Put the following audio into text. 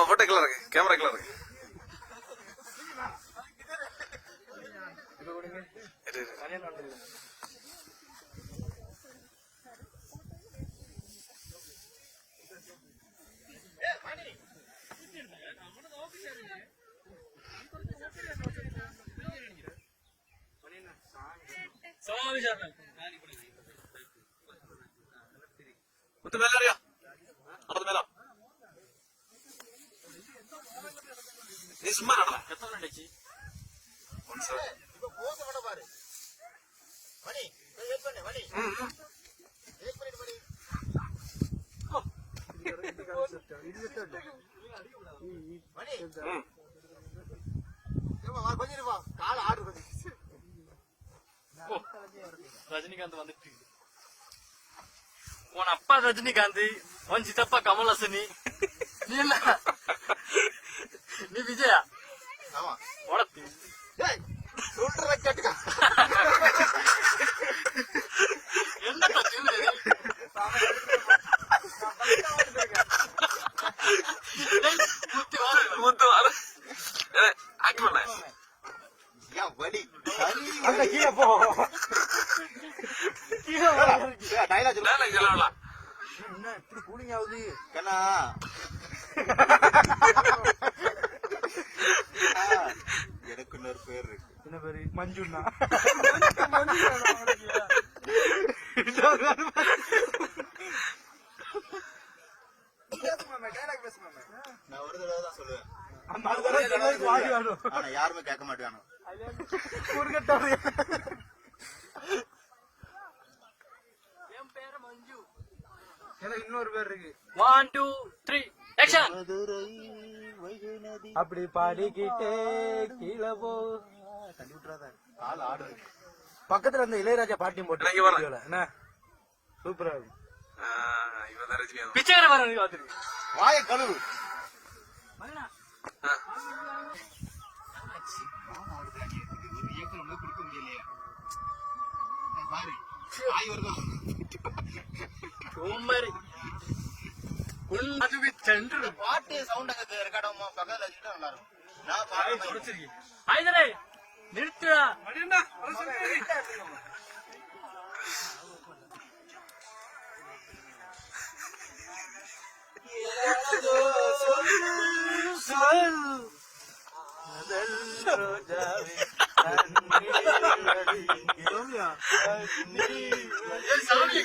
Photo colour இருக்கு, camera colour இருக்கு. முத்து மேல அறியா நடந்து மேல நீ சும்மா நடடா. எத்தனை நினைச்சி ஒன் சார் இப்ப போக மாட்ட பாரு மணி வெயிட் பண்ணு மணி வெயிட் பண்ணு மணி மணி ஏமா வா கொஞ்சம் வா கால் ஆர்டர் பண்ணி ரஜினிகாந்த் வந்துட்டு உன் அப்பா ரஜினிகாந்த் உன் சித்தப்பா கமலஹாசனி நீ என்ன நீ விஜயா ஆமா உடத்து சொல்றத கேட்டுக்க என்ன முத்து வர ஆக்கி பண்ண ஏன் வலி அந்த கீழே போ கீழே டைலாக் சொல்லலாம் என்ன இப்படி கூலிங் ஆகுது கண்ணா எனக்கு இன்னொரு பேர் இருக்கு. என்ன பேரு? மஞ்சுண்ணா. நான் ஒரு தடவை தான் சொல்லுவேன், ஆனா யாருமே கேட்க மாட்டாங்க. என் பேரு மஞ்சு. எனக்கு இன்னொரு பேர் இருக்கு. 1 2 3 ஆக்ஷன். அப்படி பாடிக்கிட்டே கீழே போ. தள்ளி விட்டுறாத, கால் ஆடுது. பக்கத்துல இந்த இளையராஜா பாட்டியும் போட்டு என்ன சூப்பரா இருக்கு. பிச்சைக்கார பாருங்க பாத்துருக்கு. வாய கழுவு. கொடுக்க முடியலையா பாரு வாய் வருதோ பாட்டு சவுண்ட் ரெக்கார்டாமா பக்கத்துல வச்சுட்டா நல்லா இருக்கும். நான் பாட்டு நிறுத்துடா. சாமி